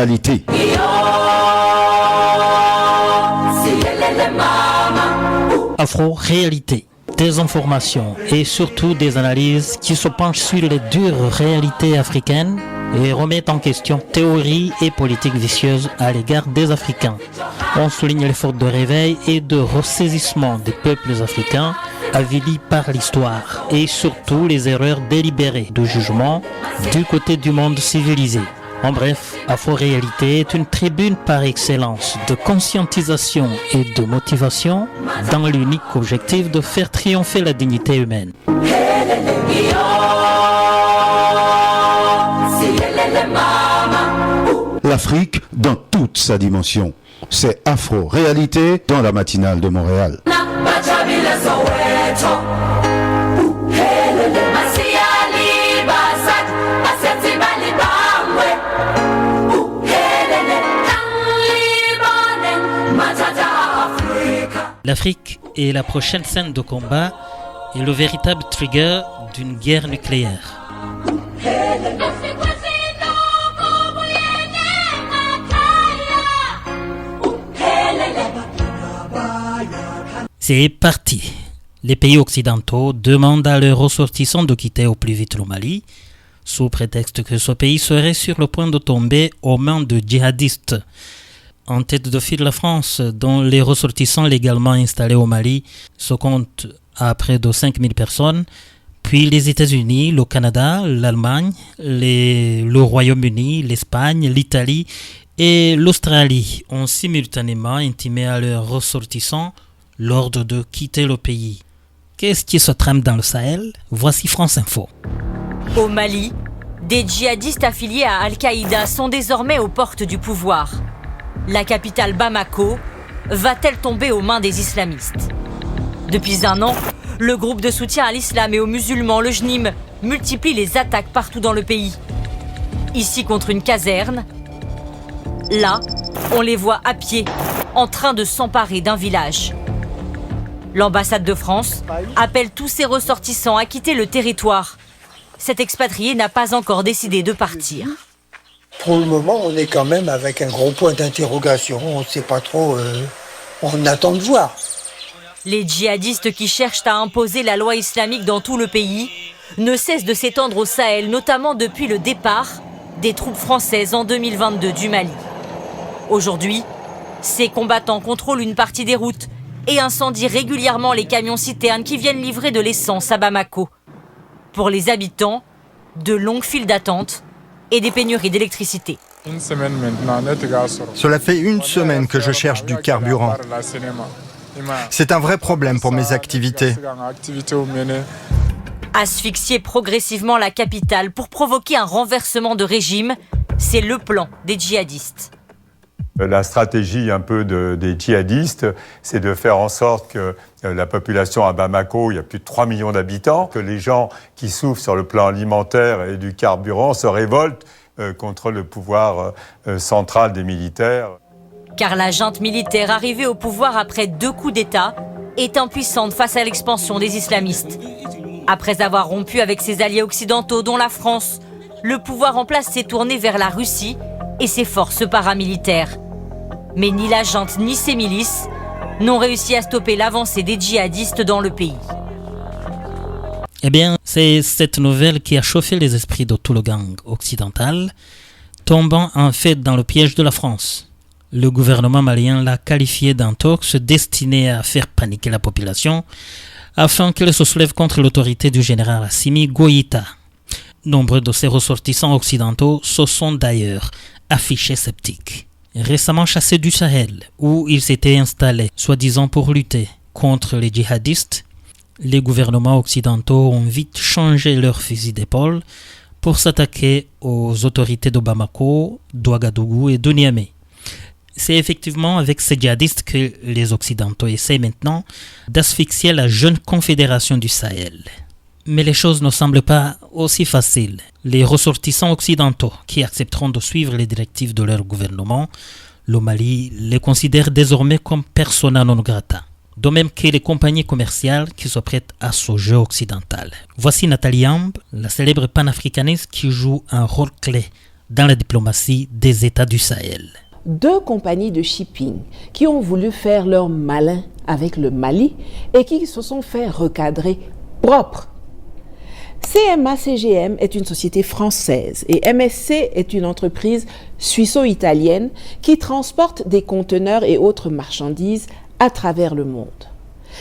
Afro-réalité. Afro-réalité. Des informations et surtout des analyses qui se penchent sur les dures réalités africaines et remettent en question théories et politiques vicieuses à l'égard des Africains. On souligne l'effort de réveil et de ressaisissement des peuples africains avilis par l'histoire et surtout les erreurs délibérées de jugement du côté du monde civilisé. En bref, Afro-réalité est une tribune par excellence de conscientisation et de motivation dans l'unique objectif de faire triompher la dignité humaine. L'Afrique dans toute sa dimension. C'est Afro-réalité dans la matinale de Montréal. L'Afrique est la prochaine scène de combat et le véritable trigger d'une guerre nucléaire. C'est parti. Les pays occidentaux demandent à leurs ressortissants de quitter au plus vite le Mali, sous prétexte que ce pays serait sur le point de tomber aux mains de djihadistes. En tête de file la France, dont les ressortissants légalement installés au Mali se comptent à près de 5000 personnes, puis les États-Unis, le Canada, l'Allemagne, le Royaume-Uni, l'Espagne, l'Italie et l'Australie ont simultanément intimé à leurs ressortissants l'ordre de quitter le pays. Qu'est-ce qui se trame dans le Sahel? Voici France Info. Au Mali, des djihadistes affiliés à Al-Qaïda sont désormais aux portes du pouvoir. La capitale Bamako va-t-elle tomber aux mains des islamistes? Depuis un an, le groupe de soutien à l'islam et aux musulmans, le JNIM, multiplie les attaques partout dans le pays. Ici contre une caserne, là, on les voit à pied, en train de s'emparer d'un village. L'ambassade de France appelle tous ses ressortissants à quitter le territoire. Cet expatrié n'a pas encore décidé de partir. Pour le moment, on est quand même avec un gros point d'interrogation. On ne sait pas trop, on attend de voir. Les djihadistes qui cherchent à imposer la loi islamique dans tout le pays ne cessent de s'étendre au Sahel, notamment depuis le départ des troupes françaises en 2022 du Mali. Aujourd'hui, ces combattants contrôlent une partie des routes et incendient régulièrement les camions-citernes qui viennent livrer de l'essence à Bamako. Pour les habitants, de longues files d'attente et des pénuries d'électricité. Cela fait une semaine que je cherche du carburant. C'est un vrai problème pour mes activités. Asphyxier progressivement la capitale pour provoquer un renversement de régime, c'est le plan des djihadistes. La stratégie un peu des djihadistes, c'est de faire en sorte que la population à Bamako, il y a plus de 3 millions d'habitants, que les gens qui souffrent sur le plan alimentaire et du carburant se révoltent contre le pouvoir central des militaires. Car la junte militaire arrivée au pouvoir après 2 coups d'État est impuissante face à l'expansion des islamistes. Après avoir rompu avec ses alliés occidentaux, dont la France, le pouvoir en place s'est tourné vers la Russie et ses forces paramilitaires. Mais ni la junte ni ses milices n'ont réussi à stopper l'avancée des djihadistes dans le pays. Eh bien, c'est cette nouvelle qui a chauffé les esprits de tout le gang occidental, tombant en fait dans le piège de la France. Le gouvernement malien l'a qualifié d'intox destiné à faire paniquer la population afin qu'elle se soulève contre l'autorité du général Assimi Goïta. Nombreux de ses ressortissants occidentaux se sont d'ailleurs affichés sceptiques. Récemment chassés du Sahel, où ils s'étaient installés, soi-disant pour lutter contre les djihadistes, les gouvernements occidentaux ont vite changé leur fusil d'épaule pour s'attaquer aux autorités de Bamako, d'Ouagadougou et de Niamey. C'est effectivement avec ces djihadistes que les Occidentaux essaient maintenant d'asphyxier la jeune confédération du Sahel. Mais les choses ne semblent pas aussi faciles. Les ressortissants occidentaux qui accepteront de suivre les directives de leur gouvernement, le Mali les considère désormais comme persona non grata. De même que les compagnies commerciales qui se prêtent à ce jeu occidental. Voici Nathalie Ambe, la célèbre panafricaniste qui joue un rôle clé dans la diplomatie des États du Sahel. 2 compagnies de shipping qui ont voulu faire leur malin avec le Mali et qui se sont fait recadrer propre. CMA-CGM est une société française et MSC est une entreprise suisse-italienne qui transporte des conteneurs et autres marchandises à travers le monde.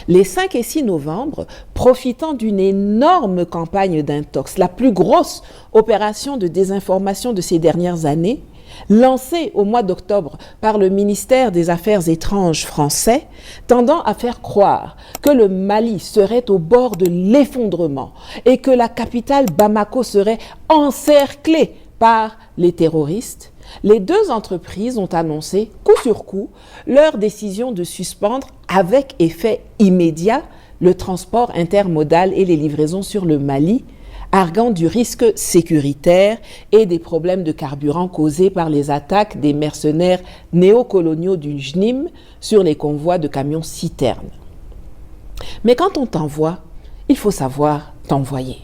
Les 5 et 6 novembre, profitant d'une énorme campagne d'intox, la plus grosse opération de désinformation de ces dernières années, lancée au mois d'octobre par le ministère des Affaires étrangères français, tendant à faire croire que le Mali serait au bord de l'effondrement et que la capitale Bamako serait encerclée par les terroristes, les 2 entreprises ont annoncé, coup sur coup, leur décision de suspendre avec effet immédiat le transport intermodal et les livraisons sur le Mali, arguant du risque sécuritaire et des problèmes de carburant causés par les attaques des mercenaires néocoloniaux du JNIM sur les convois de camions-citernes. Mais quand on t'envoie, il faut savoir t'envoyer.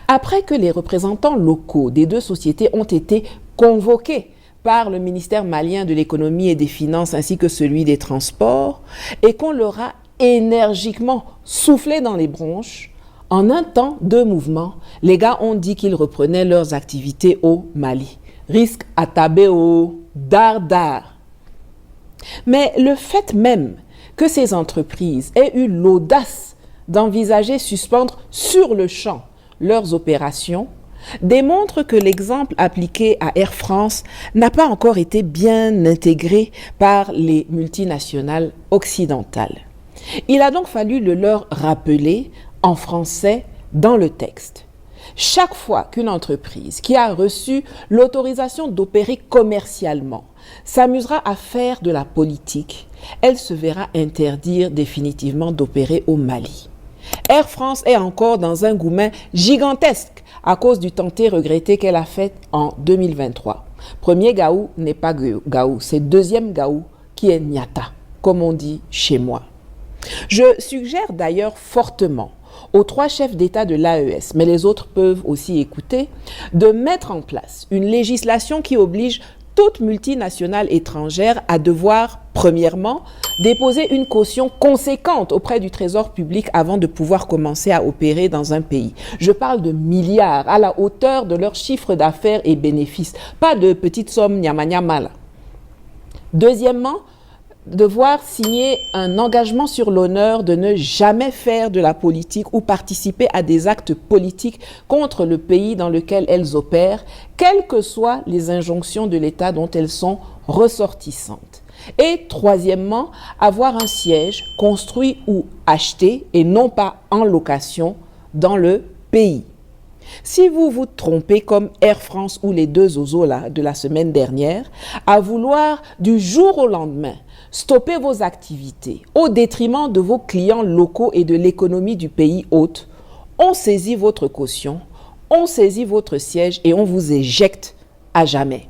Après que les représentants locaux des 2 sociétés ont été convoqués par le ministère malien de l'économie et des finances ainsi que celui des transports et qu'on leur a énergiquement soufflé dans les bronches, en un temps de mouvement, les gars ont dit qu'ils reprenaient leurs activités au Mali. Risque à taber au dardar. Mais le fait même que ces entreprises aient eu l'audace d'envisager suspendre sur le champ leurs opérations démontre que l'exemple appliqué à Air France n'a pas encore été bien intégré par les multinationales occidentales. Il a donc fallu le leur rappeler en français dans le texte. Chaque fois qu'une entreprise qui a reçu l'autorisation d'opérer commercialement s'amusera à faire de la politique, elle se verra interdire définitivement d'opérer au Mali. Air France est encore dans un goumin gigantesque à cause du tenté regretté qu'elle a fait en 2023. Premier gaou n'est pas gaou, c'est deuxième gaou qui est Nyata, comme on dit chez moi. Je suggère d'ailleurs fortement aux 3 chefs d'État de l'AES, mais les autres peuvent aussi écouter, de mettre en place une législation qui oblige toute multinationale étrangère à devoir, premièrement, déposer une caution conséquente auprès du Trésor public avant de pouvoir commencer à opérer dans un pays. Je parle de milliards à la hauteur de leur chiffre d'affaires et bénéfices, pas de petites sommes nyama. Deuxièmement, devoir signer un engagement sur l'honneur de ne jamais faire de la politique ou participer à des actes politiques contre le pays dans lequel elles opèrent, quelles que soient les injonctions de l'État dont elles sont ressortissantes. Et troisièmement, avoir un siège construit ou acheté et non pas en location dans le pays. Si vous vous trompez comme Air France ou les 2 Zozo de la semaine dernière, à vouloir du jour au lendemain stopper vos activités au détriment de vos clients locaux et de l'économie du pays hôte, on saisit votre caution, on saisit votre siège et on vous éjecte à jamais.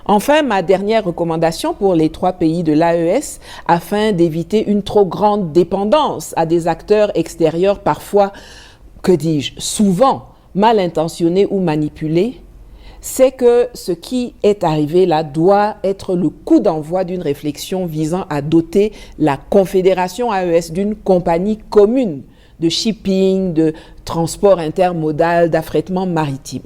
Enfin, ma dernière recommandation pour les 3 pays de l'AES, afin d'éviter une trop grande dépendance à des acteurs extérieurs parfois, souvent mal intentionnés ou manipulés, c'est que ce qui est arrivé là doit être le coup d'envoi d'une réflexion visant à doter la Confédération AES d'une compagnie commune de shipping, de transport intermodal, d'affrètement maritime.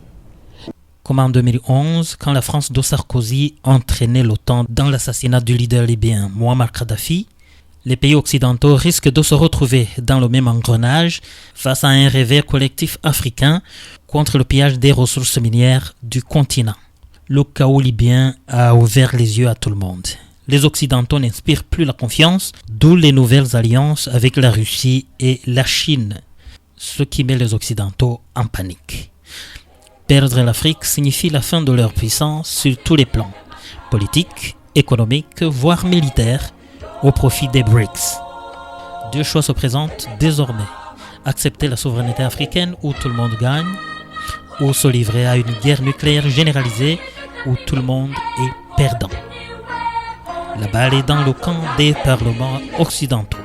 Comme en 2011, quand la France de Sarkozy entraînait l'OTAN dans l'assassinat du leader libyen Mouammar Kadhafi, les pays occidentaux risquent de se retrouver dans le même engrenage face à un réveil collectif africain contre le pillage des ressources minières du continent. Le chaos libyen a ouvert les yeux à tout le monde. Les Occidentaux n'inspirent plus la confiance, d'où les nouvelles alliances avec la Russie et la Chine, ce qui met les Occidentaux en panique. Perdre l'Afrique signifie la fin de leur puissance sur tous les plans, politiques, économiques, voire militaires, au profit des BRICS. 2 choix se présentent désormais. Accepter la souveraineté africaine où tout le monde gagne, ou se livrer à une guerre nucléaire généralisée où tout le monde est perdant. La balle est dans le camp des parlements occidentaux.